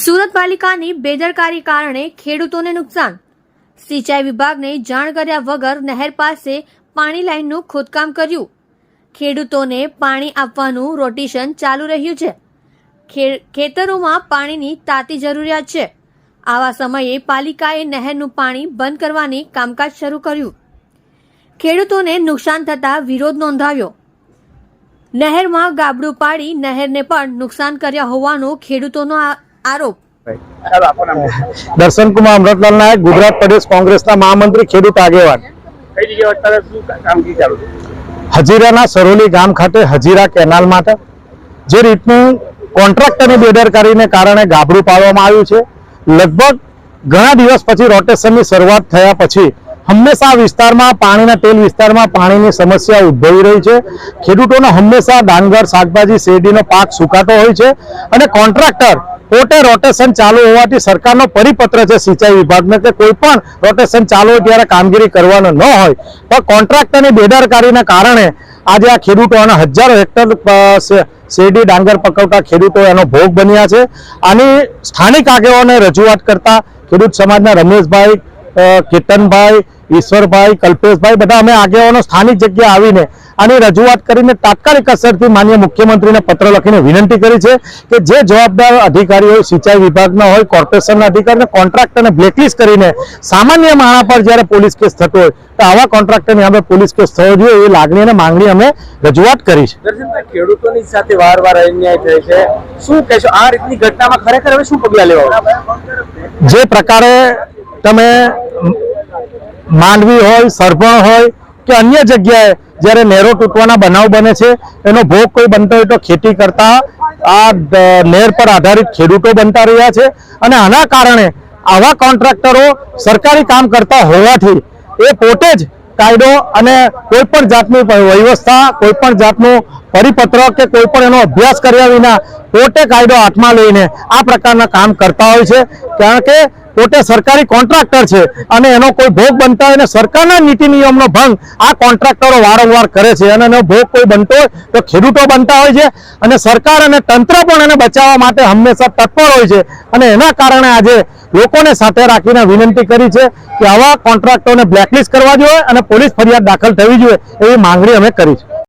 સુરત પાલિકાની બેદરકારી કારણે ખેડૂતોને નુકસાન। સિંચાઈ વિભાગને જાણ કર્યા વગર નહેર પાસે પાણી લાઇનનું ખોદકામ કર્યું। ખેડૂતોને પાણી આપવાનું રોટેશન ચાલુ રહ્યું છે। ખેતરોમાં પાણીની તાતી જરૂરિયાત છે। આવા સમયે પાલિકાએ નહેરનું પાણી બંધ કરવાની કામકાજ શરૂ કર્યું। ખેડૂતોને નુકસાન થતાં વિરોધ નોંધાવ્યો। નહેરમાં ગાબડું પાડી નહેરને પણ નુકસાન કર્યા હોવાનો ખેડૂતોનો આરોપ। દર્શન કુમાર અમૃતલાલ નાયક, ગુજરાત પ્રદેશ કોંગ્રેસના મહામંત્રી, ખેડૂત આગેવાન। હજીરાના સરોલી ગામ ખાતે હજીરા કેનાલ માટે જે રીતનું કોન્ટ્રાક્ટરની બેદરકારીને કારણે ગાબડું પાડવામાં આવ્યું છે, લગભગ ઘણા દિવસ પછી રોટેશનની શરૂઆત થયા પછી હંમેશા વિસ્તારમાં પાણીના તેલ વિસ્તારમાં પાણીની સમસ્યા ઉદ્ભવી રહી છે। ખેડૂતોને હંમેશા ડાંગર, શાકભાજી, શેરડીનો પાક સુકાતો હોય છે અને કોન્ટ્રાક્ટર પોતે રોટેશન ચાલુ હોવાથી સરકારનો પરિપત્ર છે સિંચાઈ વિભાગને કે કોઈ પણ રોટેશન ચાલુ હોય ત્યારે કામગીરી કરવાનો ન હોય, પણ કોન્ટ્રાક્ટરની બેદરકારીને કારણે આજે આ ખેડૂતોના હજારો હેક્ટર શેરડી ડાંગર પકવતા ખેડૂતો એનો ભોગ બન્યા છે। આની સ્થાનિક આગેવાનોને રજૂઆત કરતા ખેડૂત સમાજના રમેશભાઈ, કેતનભાઈ, ઈશ્વરભાઈ, કલ્પેશભાઈ બધા અમે આગેવાનો સ્થાનિક જગ્યાએ આવીને આની રજૂઆત કરીને તાત્કાલિક અસરથી માનનીય મુખ્યમંત્રીને પત્ર લખીને વિનંતી કરી છે કે જે જવાબદાર અધિકારીઓ સિંચાઈ વિભાગના હોય, કોર્પોરેશનના અધિકારીને કોન્ટ્રાક્ટરને બ્લેકલિસ્ટ કરીને સામાન્ય માણસ પર જ્યારે પોલીસ કેસ થતો હોય તો આવા કોન્ટ્રાક્ટરની અમે પોલીસ કેસ થવો જોઈએ એવી લાગણી અને માંગણી અમે રજૂઆત કરી છે। ખેડૂતોની સાથે વારવાર અન્યાય થાય છે, શું કહેશો આ રીતની ઘટનામાં ખરેખર હવે શું પગલાં લેવા? જે પ્રકારે તમે માંડવી હોય, સરભણ હોય કે અન્ય જગ્યાએ જ્યારે નહેરો તૂટવાના બનાવ બને છે એનો ભોગ કોઈ બનતો હોય તો ખેતી કરતા આ નહેર પર આધારિત ખેડૂતો બનતા રહ્યા છે અને આના કારણે આવા કોન્ટ્રાક્ટરો સરકારી કામ કરતા હોવાથી એ પોતે જ કાયદો અને કોઈ પણ જાતની વ્યવસ્થા, કોઈ પણ જાતનું પરિપત્ર કે કોઈ પણ એનો અભ્યાસ કર્યા વિના પોતે કાયદો હાથમાં લઈને આ પ્રકારના કામ કરતા હોય છે, કારણ કે પોતે સરકારી કોન્ટ્રાક્ટર છે અને એનો કોઈ ભોગ બનતા હોય અને સરકારના નીતિ નિયમનો ભંગ આ કોન્ટ્રાક્ટરો વારંવાર કરે છે અને એનો ભોગ કોઈ બનતો હોય તો ખેડૂતો બનતા હોય છે અને સરકાર અને તંત્ર પણ એને બચાવવા માટે હંમેશા તત્પર હોય છે અને એના કારણે આજે લોકોને સાથે રાખીને વિનંતી કરી છે કે આવા કોન્ટ્રાક્ટરોને બ્લેકલિસ્ટ કરવા જોઈએ અને પોલીસ ફરિયાદ દાખલ થવી જોઈએ એવી માંગણી અમે કરી છે।